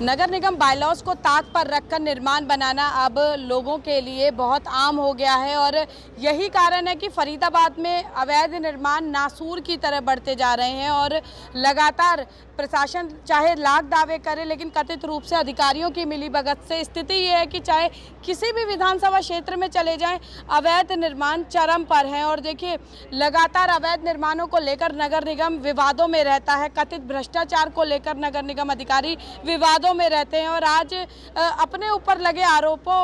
नगर निगम bylaws को ताक पर रखकर निर्माण बनाना अब लोगों के लिए बहुत आम हो गया है और यही कारण है कि फरीदाबाद में अवैध निर्माण नासूर की तरह बढ़ते जा रहे हैं और लगातार प्रशासन चाहे लाख दावे करे लेकिन कथित रूप से अधिकारियों की मिलीभगत से स्थिति ये है कि चाहे किसी भी विधानसभा क्षेत्र में चले जाएं, अवैध निर्माण चरम पर है। और देखिए, लगातार अवैध निर्माणों को लेकर नगर निगम विवादों में रहता है, कथित भ्रष्टाचार को लेकर नगर निगम अधिकारी विवादों में रहते हैं और आज अपने ऊपर लगे आरोपों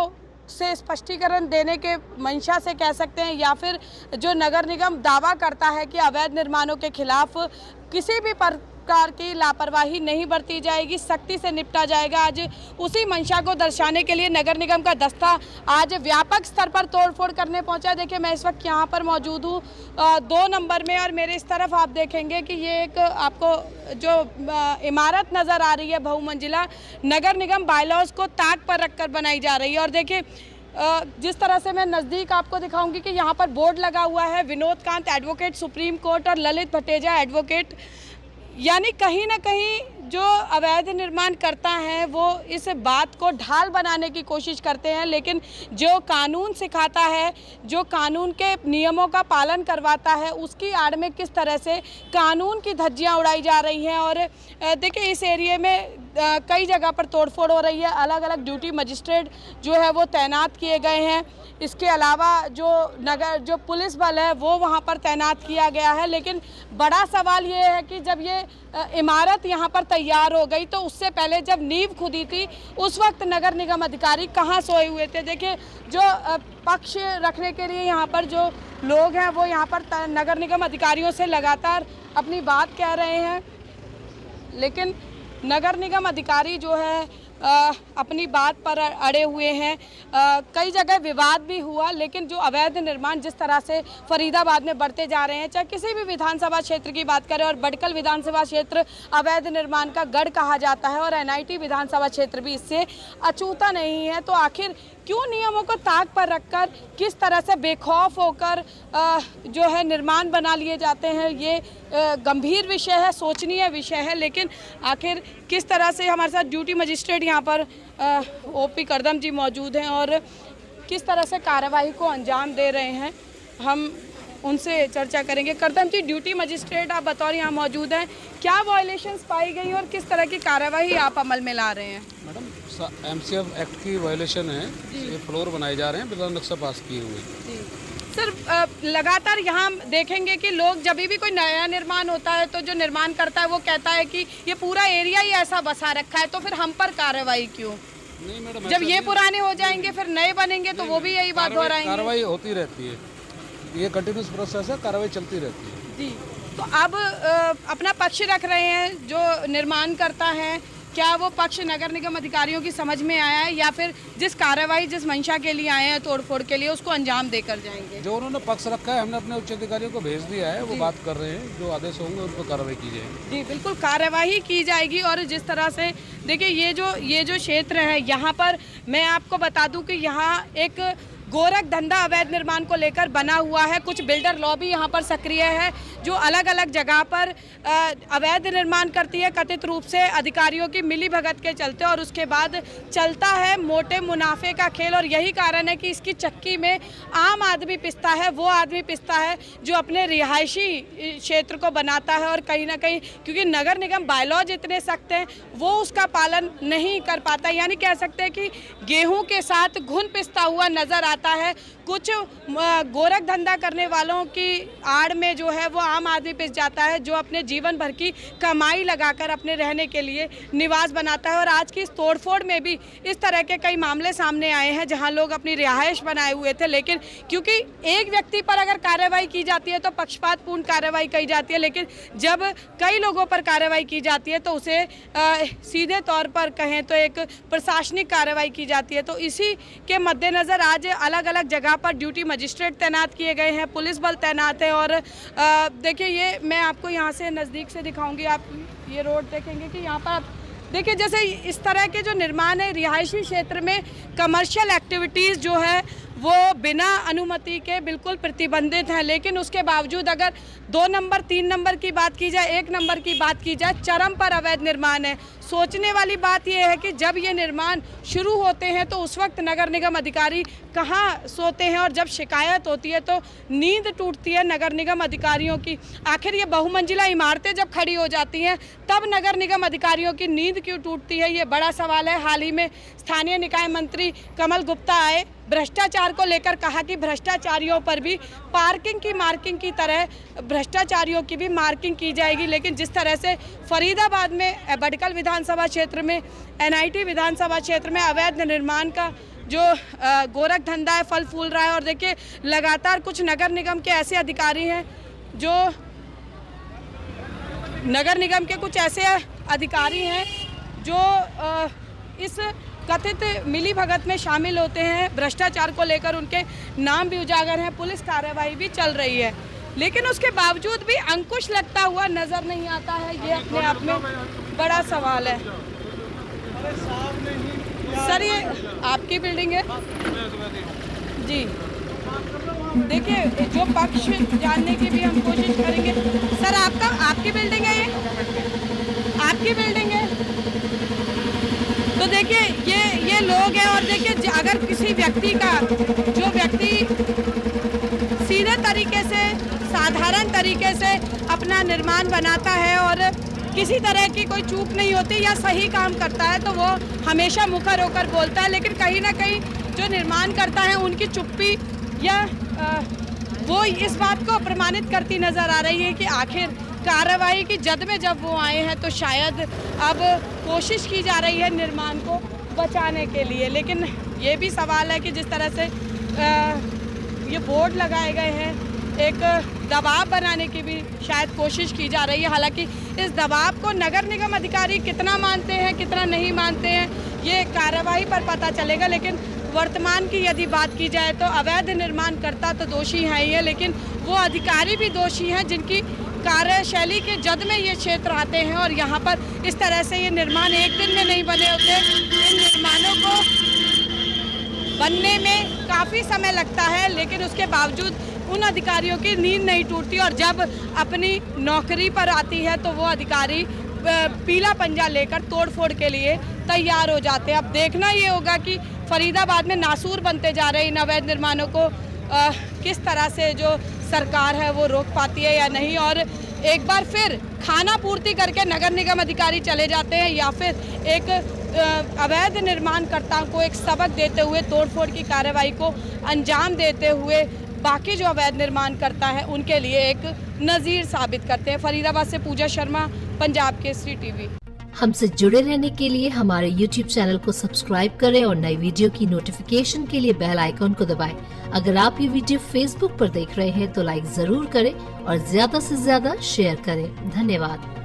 से स्पष्टीकरण देने के मंशा से कह सकते हैं या फिर जो नगर निगम दावा करता है कि अवैध निर्माणों के खिलाफ किसी भी प्रकार की लापरवाही नहीं बरती जाएगी, सख्ती से निपटा जाएगा। आज उसी मंशा को दर्शाने के लिए नगर निगम का दस्ता आज व्यापक स्तर पर तोड़फोड़ करने पहुंचा। देखिए, मैं इस वक्त यहाँ पर मौजूद हूँ 2 नंबर में और मेरे इस तरफ आप देखेंगे कि ये एक आपको जो इमारत नज़र आ रही है बहुमंजिला, नगर निगम बायलॉज को ताक पर रखकर बनाई जा रही है। और देखिए, जिस तरह से मैं नज़दीक आपको दिखाऊंगी कि यहाँ पर बोर्ड लगा हुआ है, Vinod Kant advocate supreme court और ललित भटेजा एडवोकेट, यानी कहीं ना कहीं जो अवैध निर्माण करता है वो इस बात को ढाल बनाने की कोशिश करते हैं, लेकिन जो कानून सिखाता है, जो कानून के नियमों का पालन करवाता है, उसकी आड़ में किस तरह से कानून की धज्जियां उड़ाई जा रही हैं। और देखिए, इस एरिया में कई जगह पर तोड़फोड़ हो रही है, अलग अलग ड्यूटी मजिस्ट्रेट जो है वो तैनात किए गए हैं। इसके अलावा जो पुलिस बल है वो वहाँ पर तैनात किया गया है। लेकिन बड़ा सवाल ये है कि जब ये इमारत यहाँ पर तैयार हो गई तो उससे पहले जब नींव खुदी थी उस वक्त नगर निगम अधिकारी कहाँ सोए हुए थे। देखिए, जो पक्ष रखने के लिए यहाँ पर जो लोग हैं वो यहाँ पर नगर निगम अधिकारियों से लगातार अपनी बात कह रहे हैं, लेकिन नगर निगम अधिकारी जो है अपनी बात पर अड़े हुए हैं। कई जगह विवाद भी हुआ, लेकिन जो अवैध निर्माण जिस तरह से फरीदाबाद में बढ़ते जा रहे हैं, चाहे किसी भी विधानसभा क्षेत्र की बात करें, और बडकल विधानसभा क्षेत्र अवैध निर्माण का गढ़ कहा जाता है और NIT विधानसभा क्षेत्र भी इससे अछूता नहीं है, तो आखिर क्यों नियमों को ताक पर रखकर किस तरह से बेखौफ होकर जो है निर्माण बना लिए जाते हैं, ये गंभीर विषय है, सोचनीय विषय है। लेकिन आखिर किस तरह से हमारे साथ ड्यूटी मजिस्ट्रेट यहाँ पर OP करदम जी मौजूद हैं और किस तरह से कार्रवाई को अंजाम दे रहे हैं, हम उनसे चर्चा करेंगे। करदम जी, ड्यूटी मजिस्ट्रेट आप बतौर यहाँ मौजूद हैं, क्या वायलेशंस पाई गई और किस तरह की कार्रवाई आप अमल में ला रहे हैं? मैडम, MCF एक्ट की वायलेशन है, ये फ्लोर बनाए जा रहे हैं बिना नक्शा पास किए हुए। सर, लगातार यहाँ देखेंगे कि लोग जब भी कोई नया निर्माण होता है तो जो निर्माण करता है वो कहता है कि ये पूरा एरिया ही ऐसा बसा रखा है, तो फिर हम पर कार्रवाई क्यों? नहीं मैडम, जब ये पुराने हो जाएंगे फिर नए बनेंगे तो वो भी यही बात दोहराएंगे। कार्रवाई होती रहती है, ये कंटिन्यूस प्रोसेस है, कार्रवाई चलती रहती है जी। तो अब अपना पक्ष रख रहे हैं जो निर्माण करता है, क्या वो पक्ष नगर निगम अधिकारियों की समझ में आया है या फिर जिस कार्रवाई जिस मंशा के लिए आए हैं तोड़फोड़ के लिए उसको अंजाम देकर जाएंगे? जो उन्होंने पक्ष रखा है हमने अपने उच्च अधिकारियों को भेज दिया है, वो बात कर रहे हैं, जो आदेश होंगे उन पर कार्रवाई की जाएगी। जी बिल्कुल, कार्रवाई की जाएगी। और जिस तरह से देखिए, ये जो क्षेत्र है यहाँ पर मैं आपको बता दूं कि यहाँ एक गोरख धंधा अवैध निर्माण को लेकर बना हुआ है, कुछ बिल्डर लॉबी यहाँ पर सक्रिय है जो अलग अलग जगह पर अवैध निर्माण करती है कथित रूप से अधिकारियों की मिलीभगत के चलते, और उसके बाद चलता है मोटे मुनाफे का खेल। और यही कारण है कि इसकी चक्की में आम आदमी पिसता है, वो आदमी पिसता है जो अपने रिहायशी क्षेत्र को बनाता है और कहीं ना कहीं क्योंकि नगर निगम बायलॉज इतने सख्त हैं वो उसका पालन नहीं कर पाता, यानी कह सकते हैं कि गेहूँ के साथ घुन पिसता हुआ नजर आता है। कुछ गोरख धंधा करने वालों की आड़ में जो है वो आम आदमी पिस जाता है जो अपने जीवन भर की कमाई लगाकर अपने रहने के लिए निवास बनाता है। और आज की इस तोड़फोड़ में भी इस तरह के कई मामले सामने आए हैं जहां लोग अपनी रिहाइश बनाए हुए थे, लेकिन क्योंकि एक व्यक्ति पर अगर कार्रवाई की जाती है तो पक्षपातपूर्ण कार्रवाई की जाती है, लेकिन जब कई लोगों पर कार्रवाई की जाती है तो उसे सीधे तौर पर कहें तो एक प्रशासनिक कार्रवाई की जाती है। तो इसी के मद्देनज़र आज अलग अलग जगह पर ड्यूटी मजिस्ट्रेट तैनात किए गए हैं, पुलिस बल तैनात है। और देखिए, ये मैं आपको यहाँ से नज़दीक से दिखाऊंगी, आप ये रोड देखेंगे कि यहाँ पर देखिए जैसे इस तरह के जो निर्माण है रिहायशी क्षेत्र में कमर्शियल एक्टिविटीज़ जो है वो बिना अनुमति के बिल्कुल प्रतिबंधित हैं। लेकिन उसके बावजूद अगर 2 नंबर 3 नंबर की बात की जाए, 1 नंबर की बात की जाए, चरम पर अवैध निर्माण है। सोचने वाली बात यह है कि जब ये निर्माण शुरू होते हैं तो उस वक्त नगर निगम अधिकारी कहाँ सोते हैं, और जब शिकायत होती है तो नींद टूटती है नगर निगम अधिकारियों की। आखिर ये बहुमंजिला इमारतें जब खड़ी हो जाती हैं तब नगर निगम अधिकारियों की नींद क्यों टूटती है, ये बड़ा सवाल है। हाल ही में स्थानीय निकाय मंत्री कमल गुप्ता आए, भ्रष्टाचार को लेकर कहा कि भ्रष्टाचारियों पर भी पार्किंग की मार्किंग की तरह भ्रष्टाचारियों की भी मार्किंग की जाएगी। लेकिन जिस तरह से फरीदाबाद में बडकल विधानसभा क्षेत्र में, NIT विधानसभा क्षेत्र में अवैध निर्माण का जो गोरख धंधा है फल फूल रहा है, और देखिए लगातार कुछ नगर निगम के ऐसे अधिकारी हैं जो नगर निगम के कुछ ऐसे अधिकारी हैं जो इस कथित मिली भगत में शामिल होते हैं। भ्रष्टाचार को लेकर उनके नाम भी उजागर हैं, पुलिस कार्रवाई भी चल रही है, लेकिन उसके बावजूद भी अंकुश लगता हुआ नजर नहीं आता है। ये अपने आप में बड़ा सवाल है। सर ये आपकी बिल्डिंग है जी। देखिए जो पक्ष जानने की भी हम कोशिश करेंगे। सर आपकी बिल्डिंग है, ये आपकी बिल्डिंग है। तो देखिए ये लोग हैं, और देखिए अगर किसी व्यक्ति का, जो व्यक्ति सीधे तरीके से, साधारण तरीके से अपना निर्माण बनाता है और किसी तरह की कोई चूक नहीं होती या सही काम करता है, तो वो हमेशा मुखर होकर बोलता है। लेकिन कहीं ना कहीं जो निर्माण करता है उनकी चुप्पी या वो इस बात को प्रमाणित करती नज़र आ रही है कि आखिर कार्रवाई की जद में जब वो आए हैं तो शायद अब कोशिश की जा रही है निर्माण को बचाने के लिए। लेकिन ये भी सवाल है कि जिस तरह से ये बोर्ड लगाए गए हैं, एक दबाव बनाने की भी शायद कोशिश की जा रही है। हालांकि इस दबाव को नगर निगम अधिकारी कितना मानते हैं, कितना नहीं मानते हैं, ये कार्रवाई पर पता चलेगा। लेकिन वर्तमान की यदि बात की जाए तो अवैध निर्माण करता तो दोषी है ही है, लेकिन वो अधिकारी भी दोषी हैं जिनकी कार्यशैली के जद में ये क्षेत्र आते हैं। और यहाँ पर इस तरह से ये निर्माण एक दिन में नहीं बने होते। इन निर्माणों को बनने में काफ़ी समय लगता है, लेकिन उसके बावजूद उन अधिकारियों की नींद नहीं टूटती, और जब अपनी नौकरी पर आती है तो वो अधिकारी पीला पंजा लेकर तोड़फोड़ के लिए तैयार हो जाते हैं। अब देखना ये होगा कि फरीदाबाद में नासूर बनते जा रहे इन अवैध निर्माणों को किस तरह से जो सरकार है वो रोक पाती है या नहीं, और एक बार फिर खाना पूर्ति करके नगर निगम अधिकारी चले जाते हैं, या फिर एक अवैध निर्माणकर्ताओं को एक सबक देते हुए, तोड़फोड़ की कार्रवाई को अंजाम देते हुए बाकी जो अवैध निर्माण करता है उनके लिए एक नज़ीर साबित करते हैं। फरीदाबाद से पूजा शर्मा, पंजाब केसरी टीवी। हमसे जुड़े रहने के लिए हमारे YouTube चैनल को सब्सक्राइब करें और नई वीडियो की नोटिफिकेशन के लिए बेल आइकॉन को दबाएं। अगर आप ये वीडियो Facebook पर देख रहे हैं तो लाइक जरूर करें और ज्यादा से ज्यादा शेयर करें। धन्यवाद।